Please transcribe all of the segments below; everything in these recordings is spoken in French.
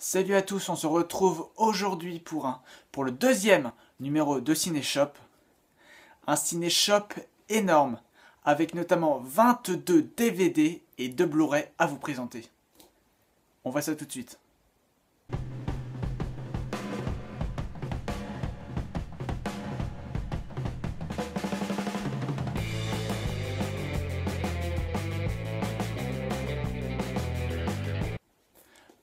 Salut à tous, on se retrouve aujourd'hui pour le deuxième numéro de Cinéshop. Un Cinéshop énorme, avec notamment 22 DVD et 2 Blu-ray à vous présenter. On voit ça tout de suite.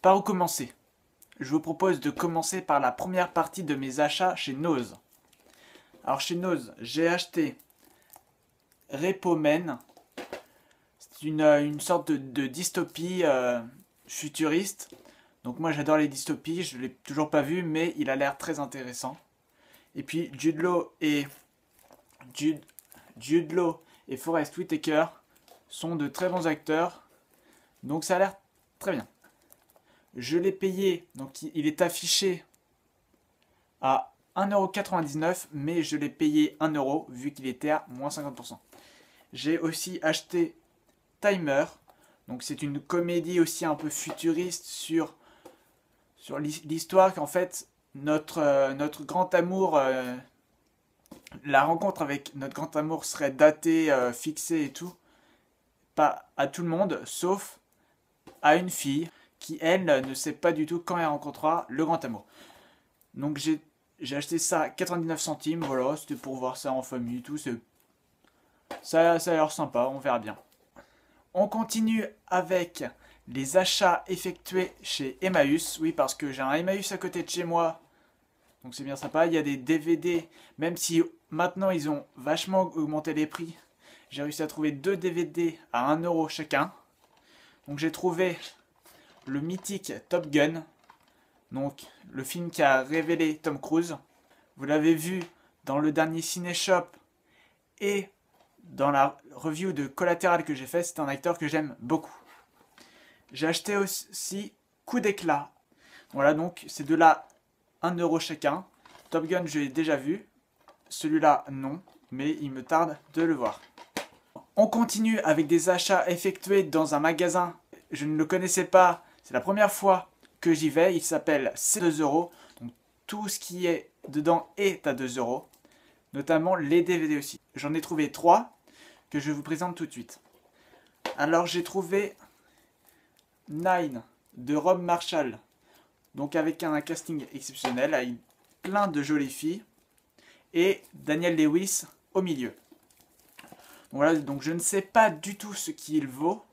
Par où commencer? Je vous propose de commencer par la première partie de mes achats chez Nose. Alors chez Nose, j'ai acheté Repo Man. C'est une sorte de dystopie futuriste. Donc moi j'adore les dystopies, je ne l'ai toujours pas vu, mais il a l'air très intéressant. Et puis Jude Law et Forest Whitaker sont de très bons acteurs. Donc ça a l'air très bien. Je l'ai payé, donc il est affiché à 1,99€, mais je l'ai payé 1€ vu qu'il était à moins 50%. J'ai aussi acheté Timer, donc c'est une comédie aussi un peu futuriste sur l'histoire qu'en fait notre grand amour, la rencontre avec notre grand amour serait datée, fixée et tout, pas à tout le monde, sauf à une fille qui, elle, ne sait pas du tout quand elle rencontrera le grand amour. Donc j'ai acheté ça à 99 centimes, voilà, c'était pour voir ça en famille, tout, ça a l'air sympa, on verra bien. On continue avec les achats effectués chez Emmaüs, oui, parce que j'ai un Emmaüs à côté de chez moi, donc c'est bien sympa, il y a des DVD, même si maintenant ils ont vachement augmenté les prix, j'ai réussi à trouver 2 DVD à 1€ chacun. Donc j'ai trouvé le mythique Top Gun, donc le film qui a révélé Tom Cruise. Vous l'avez vu dans le dernier Cinéshop et dans la review de Collatéral que j'ai fait, c'est un acteur que j'aime beaucoup. J'ai acheté aussi Coup d'éclat. Voilà, donc c'est de là 1€ chacun. Top Gun, je l'ai déjà vu. Celui-là, non, mais il me tarde de le voir. On continue avec des achats effectués dans un magasin. Je ne le connaissais pas. C'est la première fois que j'y vais. Il s'appelle C2€. Donc tout ce qui est dedans est à 2€. Notamment les DVD aussi. J'en ai trouvé 3 que je vous présente tout de suite. Alors j'ai trouvé Nine de Rob Marshall. Donc avec un casting exceptionnel, avec plein de jolies filles. Et Daniel Lewis au milieu. Donc voilà, donc je ne sais pas du tout ce qu'il vaut.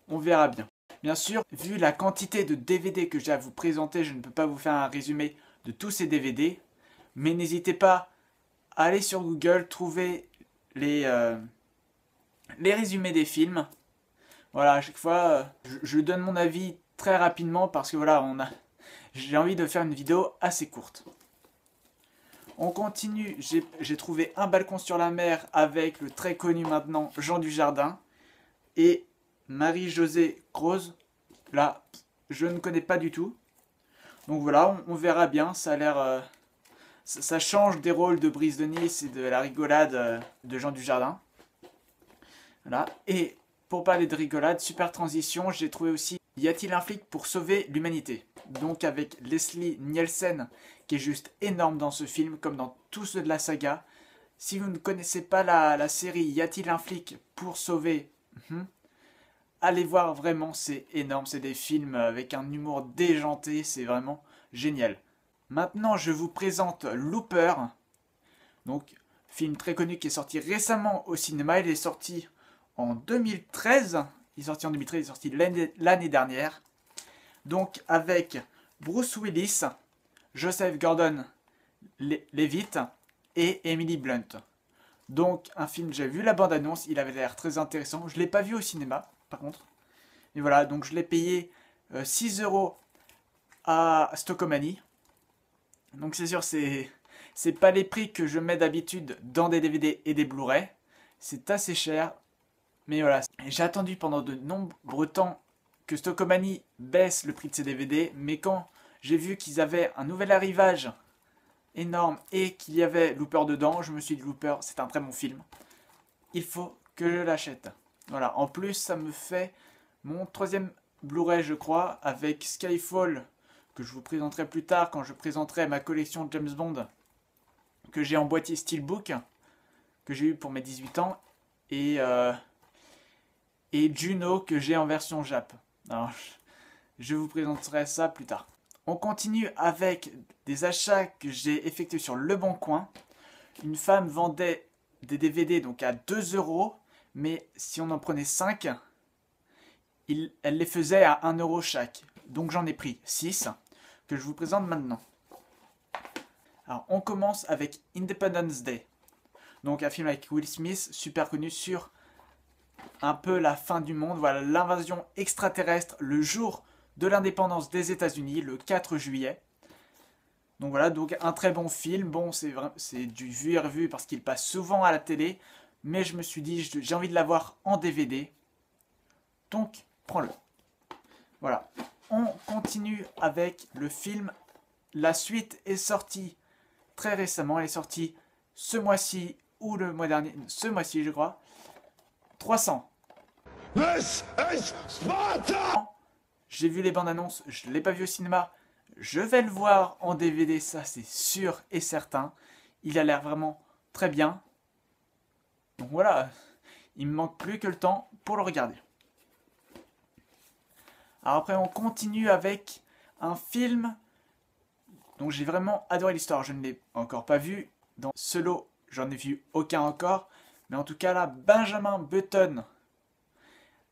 On verra bien. Bien sûr, vu la quantité de DVD que j'ai à vous présenter, je ne peux pas vous faire un résumé de tous ces DVD. Mais n'hésitez pas à aller sur Google, trouver les résumés des films. Voilà, à chaque fois, je donne mon avis très rapidement parce que voilà, j'ai envie de faire une vidéo assez courte. On continue, j'ai trouvé Un balcon sur la mer avec le très connu maintenant Jean Dujardin et Marie-Josée Croze. Là, je ne connais pas du tout. Donc voilà, on verra bien, ça a l'air... ça change des rôles de Brise de Nice et de la rigolade de Jean Dujardin. Voilà, et pour parler de rigolade, super transition, j'ai trouvé aussi Y a-t-il un flic pour sauver l'humanité? Donc avec Leslie Nielsen, qui est juste énorme dans ce film, comme dans tous ceux de la saga. Si vous ne connaissez pas la série Y a-t-il un flic pour sauver allez voir, vraiment, c'est énorme. C'est des films avec un humour déjanté, c'est vraiment génial. Maintenant, je vous présente Looper. Donc, film très connu qui est sorti récemment au cinéma. Il est sorti en 2013. Il est sorti en 2013, il est sorti l'année dernière. Donc, avec Bruce Willis, Joseph Gordon-Levitt et Emily Blunt. Donc, un film, j'ai vu la bande-annonce, il avait l'air très intéressant. Je ne l'ai pas vu au cinéma, par contre. Et voilà, donc je l'ai payé 6€ à Stockomanie. Donc c'est sûr, c'est pas les prix que je mets d'habitude dans des DVD et des Blu-ray. C'est assez cher. Mais voilà, j'ai attendu pendant de nombreux temps que Stockomanie baisse le prix de ses DVD. Mais quand j'ai vu qu'ils avaient un nouvel arrivage énorme et qu'il y avait Looper dedans, je me suis dit Looper, c'est un très bon film. Il faut que je l'achète. Voilà, en plus ça me fait mon 3e Blu-ray je crois, avec Skyfall, que je vous présenterai plus tard quand je présenterai ma collection James Bond que j'ai en boîtier Steelbook, que j'ai eu pour mes 18 ans, et Juno que j'ai en version Jap. Alors, je vous présenterai ça plus tard. On continue avec des achats que j'ai effectués sur Le Bon Coin. Une femme vendait des DVD donc à 2 €, mais si on en prenait 5, elle les faisait à 1 € chaque. Donc j'en ai pris 6 que je vous présente maintenant. Alors on commence avec Independence Day. Donc un film avec Will Smith, super connu sur un peu la fin du monde. Voilà, l'invasion extraterrestre le jour de l'indépendance des États-Unis, le 4 juillet. Donc voilà, donc un très bon film. Bon, c'est du vu et revu parce qu'il passe souvent à la télé. Mais je me suis dit, j'ai envie de l'avoir en DVD. Donc, prends-le. Voilà. On continue avec le film. La suite est sortie très récemment. Elle est sortie ce mois-ci ou le mois dernier. Ce mois-ci, je crois. 300. This is Sparta! J'ai vu les bandes annonces. Je ne l'ai pas vu au cinéma. Je vais le voir en DVD. Ça, c'est sûr et certain. Il a l'air vraiment très bien. Donc voilà. Il me manque plus que le temps pour le regarder. Alors après, on continue avec un film dont j'ai vraiment adoré l'histoire. Je ne l'ai encore pas vu. Dans Solo, j'en ai vu aucun encore. Mais en tout cas là, Benjamin Button.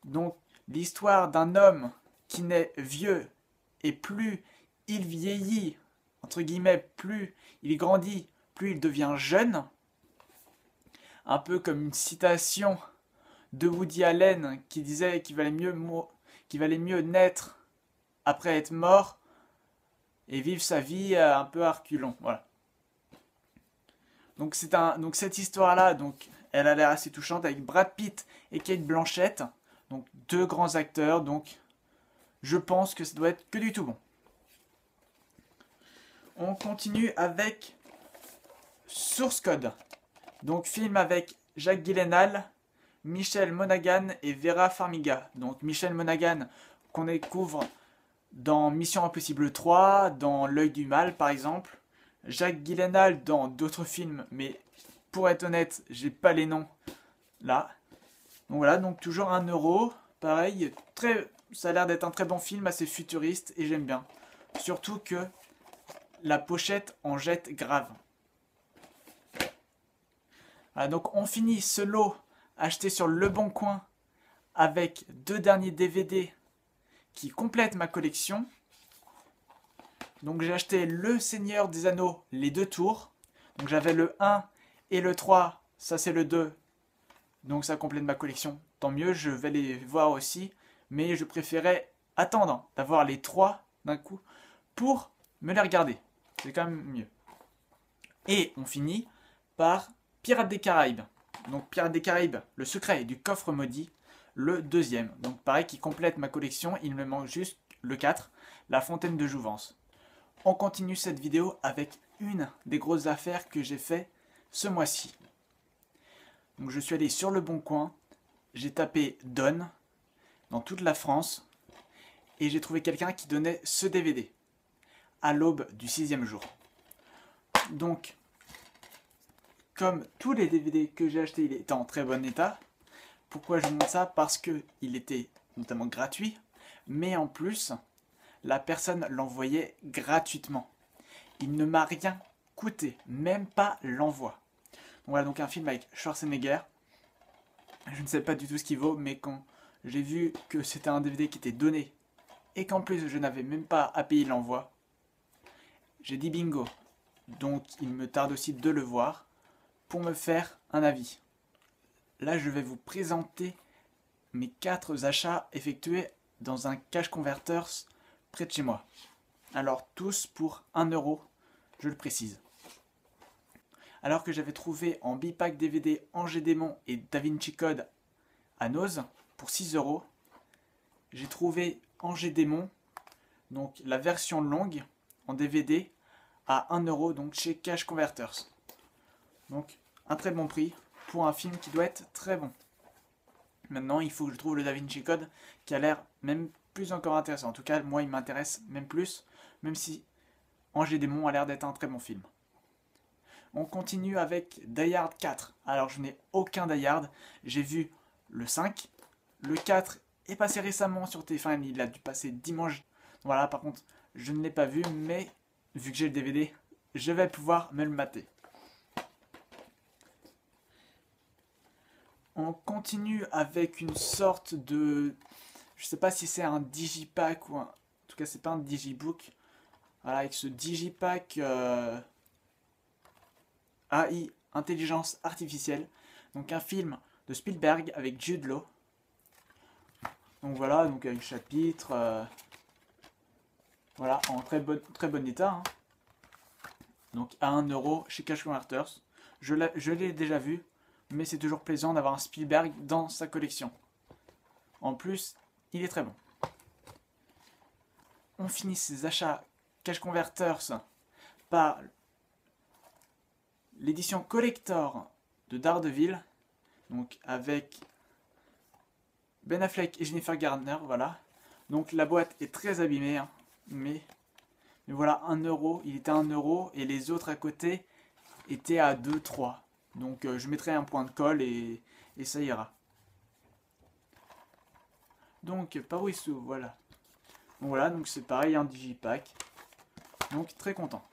Donc l'histoire d'un homme qui naît vieux et plus il vieillit, entre guillemets, plus il grandit, plus il devient jeune. Un peu comme une citation de Woody Allen qui disait qu'il valait mieux naître après être mort et vivre sa vie un peu à reculons. Voilà. Donc cette histoire-là, donc elle a l'air assez touchante avec Brad Pitt et Kate Blanchett, donc deux grands acteurs. Donc je pense que ça doit être que du tout bon. On continue avec Source Code. Donc film avec Jake Gyllenhaal, Michelle Monaghan et Vera Farmiga. Donc Michelle Monaghan qu'on découvre dans Mission Impossible 3, dans L'œil du mal par exemple. Jake Gyllenhaal dans d'autres films, mais pour être honnête, j'ai pas les noms là. Donc voilà, donc toujours 1 €. Pareil, ça a l'air d'être un très bon film, assez futuriste et j'aime bien. Surtout que la pochette en jette grave. Voilà, donc on finit ce lot acheté sur Le Bon Coin avec 2 derniers DVD qui complètent ma collection. Donc j'ai acheté Le Seigneur des Anneaux, les 2 tours. Donc j'avais le 1 et le 3, ça c'est le 2. Donc ça complète ma collection. Tant mieux, je vais les voir aussi. Mais je préférais attendre d'avoir les 3 d'un coup pour me les regarder. C'est quand même mieux. Et on finit par Pirates des Caraïbes. Donc Pirates des Caraïbes, le secret du coffre maudit, le 2e. Donc pareil, qui complète ma collection. Il me manque juste le 4, La Fontaine de Jouvence. On continue cette vidéo avec une des grosses affaires que j'ai fait ce mois-ci. Donc je suis allé sur Le Bon Coin, j'ai tapé Donne dans toute la France et j'ai trouvé quelqu'un qui donnait ce DVD à l'aube du 6e jour. Donc, comme tous les DVD que j'ai achetés, il était en très bon état. Pourquoi je vous montre ça? Parce qu'il était notamment gratuit, mais en plus, la personne l'envoyait gratuitement. Il ne m'a rien coûté, même pas l'envoi. Voilà donc un film avec Schwarzenegger. Je ne sais pas du tout ce qu'il vaut, mais quand j'ai vu que c'était un DVD qui était donné et qu'en plus je n'avais même pas à payer l'envoi, j'ai dit bingo. Donc il me tarde aussi de le voir pour me faire un avis. Là je vais vous présenter mes 4 achats effectués dans un Cash Converters près de chez moi. Alors tous pour 1 €, je le précise. Alors que j'avais trouvé en bipack DVD Angers Démon et Da Vinci Code à Noz pour 6 €, j'ai trouvé Angers Démon, donc la version longue en DVD à 1 € donc chez Cash Converters. Donc un très bon prix pour un film qui doit être très bon. Maintenant il faut que je trouve le Da Vinci Code qui a l'air même plus encore intéressant. En tout cas, moi, il m'intéresse même plus, même si Ange et Démon a l'air d'être un très bon film. On continue avec Die Hard 4. Alors, je n'ai aucun Die Hard. J'ai vu le 5. Le 4 est passé récemment sur TF1. Il a dû passer dimanche. Voilà, par contre, je ne l'ai pas vu, mais vu que j'ai le DVD, je vais pouvoir me le mater. On continue avec une sorte de... Je sais pas si c'est un digipack ou un... En tout cas, c'est pas un digibook. Voilà, avec ce digipack AI, intelligence artificielle. Donc un film de Spielberg avec Jude Law. Donc voilà, donc avec chapitre... voilà, en très bon état. Hein. Donc à 1 euro chez Cash Converters. Je l'ai déjà vu, mais c'est toujours plaisant d'avoir un Spielberg dans sa collection. En plus, il est très bon. On finit ses achats Cash Converters par l'édition collector de Daredevil, donc avec Ben Affleck et Jennifer Garner, voilà. Donc la boîte est très abîmée, hein, mais voilà, 1 euro, il était à 1 euro et les autres à côté étaient à 2-3. Donc je mettrai un point de colle et ça ira. Donc par où il s'ouvre, voilà. Donc voilà, donc c'est pareil, un digipack. Donc très content.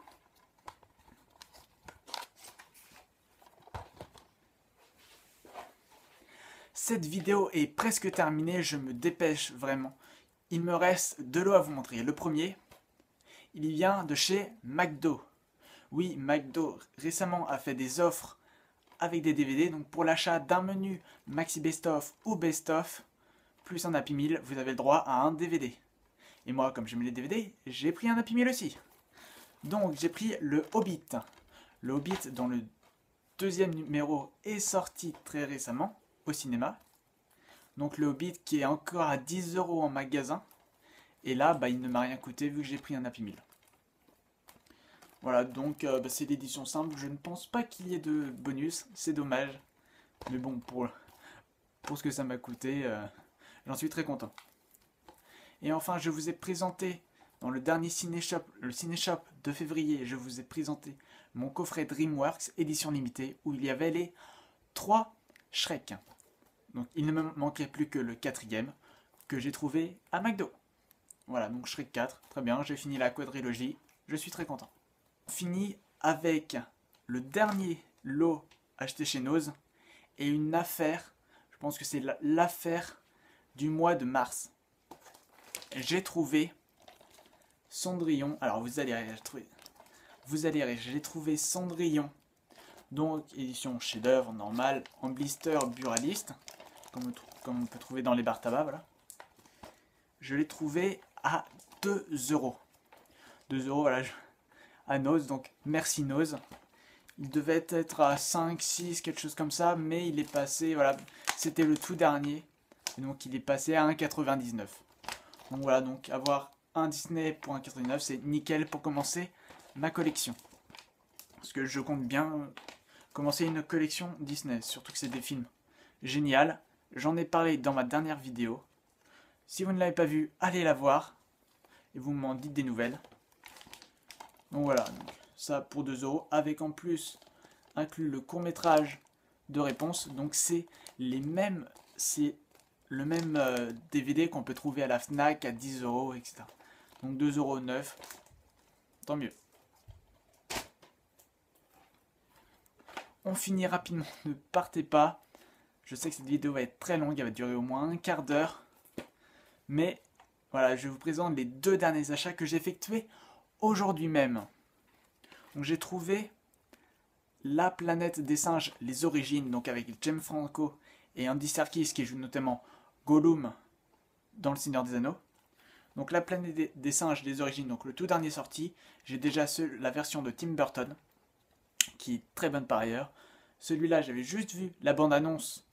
Cette vidéo est presque terminée, je me dépêche vraiment. Il me reste deux lots à vous montrer. Le premier, il vient de chez McDo. Oui, McDo récemment a fait des offres avec des DVD. Donc pour l'achat d'un menu Maxi Best Of ou Best Of, plus un Happy Meal, vous avez le droit à un DVD. Et moi, comme j'aime les DVD, j'ai pris un Happy Meal aussi. Donc j'ai pris le Hobbit. Le Hobbit dont le deuxième numéro est sorti très récemment au cinéma. Donc le Hobbit qui est encore à 10 € en magasin. Et là, il ne m'a rien coûté vu que j'ai pris un Happy Meal. Voilà, donc c'est l'édition simple. Je ne pense pas qu'il y ait de bonus. C'est dommage. Mais bon, pour ce que ça m'a coûté, j'en suis très content. Et enfin, je vous ai présenté dans le dernier Cinéshop, le Cinéshop de février, je vous ai présenté mon coffret DreamWorks édition limitée où il y avait les 3 Shrek. Donc il ne me manquait plus que le 4e que j'ai trouvé à McDo. Voilà, donc Shrek 4, très bien, j'ai fini la quadrilogie, je suis très content. On finit avec le dernier lot acheté chez Noz et une affaire, je pense que c'est l'affaire du mois de mars. J'ai trouvé Cendrillon, alors vous allez rire, j'ai trouvé Cendrillon, donc édition chef-d'œuvre normale, en blister buraliste, comme on peut trouver dans les bars tabac, voilà. Je l'ai trouvé à 2 €. 2 €, voilà, à Noz, donc merci Noz. Il devait être à 5, 6, quelque chose comme ça, mais il est passé, voilà, c'était le tout dernier, et donc il est passé à 1,99 €. Donc voilà, donc avoir un Disney pour 1,99 €, c'est nickel pour commencer ma collection. Parce que je compte bien commencer une collection Disney, surtout que c'est des films géniaux. J'en ai parlé dans ma dernière vidéo. Si vous ne l'avez pas vue, allez la voir et vous m'en dites des nouvelles. Donc voilà, donc ça pour 2 €, avec en plus inclus le court-métrage de réponse. Donc c'est le même DVD qu'on peut trouver à la Fnac à 10 €, etc. Donc 2,9 €, tant mieux. On finit rapidement, ne partez pas. Je sais que cette vidéo va être très longue, elle va durer au moins un quart d'heure. Mais voilà, je vous présente les 2 derniers achats que j'ai effectués aujourd'hui même. Donc j'ai trouvé La planète des singes, les origines, donc avec James Franco et Andy Serkis qui joue notamment Gollum dans Le Seigneur des Anneaux. Donc La planète des singes, les origines, donc le tout dernier sorti. J'ai déjà la version de Tim Burton, qui est très bonne par ailleurs. Celui-là, j'avais juste vu la bande-annonce.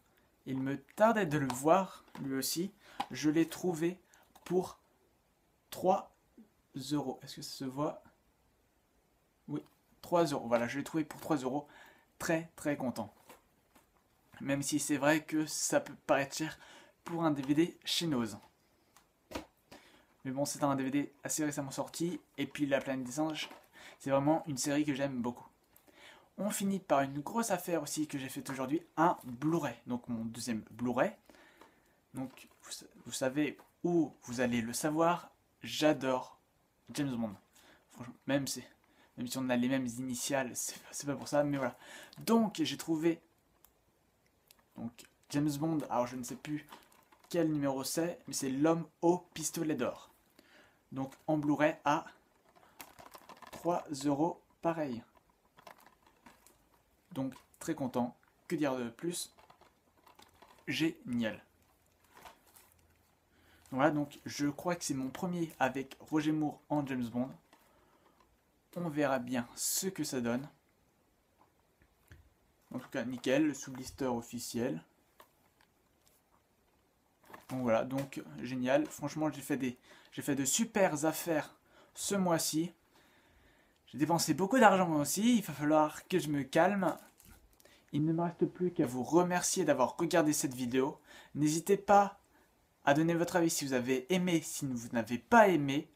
Il me tardait de le voir, lui aussi. Je l'ai trouvé pour 3 €. Est-ce que ça se voit? Oui, 3 €. Voilà, je l'ai trouvé pour 3 €. Très très content. Même si c'est vrai que ça peut paraître cher pour un DVD chez Noz. Mais bon, c'est un DVD assez récemment sorti. Et puis La Planète des Singes, c'est vraiment une série que j'aime beaucoup. On finit par une grosse affaire aussi que j'ai faite aujourd'hui, un Blu-ray. Donc mon deuxième Blu-ray. Donc vous savez où vous allez le savoir, j'adore James Bond. Franchement, même si on a les mêmes initiales, c'est pas pour ça, mais voilà. Donc j'ai trouvé donc James Bond, alors je ne sais plus quel numéro c'est, mais c'est L'Homme au pistolet d'or. Donc en Blu-ray à 3 € pareil. Donc très content, que dire de plus, génial. Voilà, donc je crois que c'est mon premier avec Roger Moore en James Bond. On verra bien ce que ça donne. En tout cas, nickel, sous blister officiel. Donc voilà, donc génial. Franchement, j'ai fait de super affaires ce mois-ci. J'ai dépensé beaucoup d'argent aussi. Il va falloir que je me calme. Il ne me reste plus qu'à vous remercier d'avoir regardé cette vidéo. N'hésitez pas à donner votre avis si vous avez aimé, si vous n'avez pas aimé.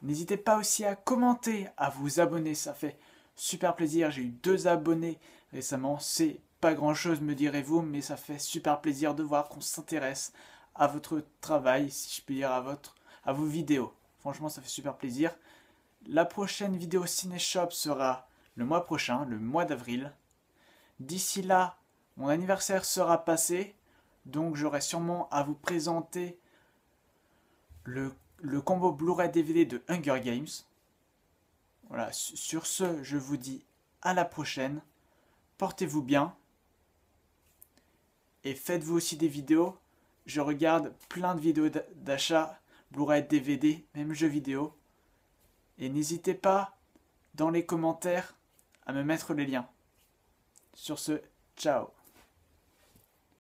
N'hésitez pas aussi à commenter, à vous abonner, ça fait super plaisir. J'ai eu 2 abonnés récemment, c'est pas grand chose me direz-vous, mais ça fait super plaisir de voir qu'on s'intéresse à votre travail, si je peux dire à vos vidéos. Franchement, ça fait super plaisir. La prochaine vidéo Cinéshop sera le mois prochain, le mois d'avril. D'ici là, mon anniversaire sera passé, donc j'aurai sûrement à vous présenter le combo Blu-ray DVD de Hunger Games. Voilà, sur ce, je vous dis à la prochaine. Portez-vous bien. Et faites-vous aussi des vidéos. Je regarde plein de vidéos d'achat, Blu-ray, DVD, même jeux vidéo. Et n'hésitez pas, dans les commentaires, à me mettre les liens. Sur ce, ciao.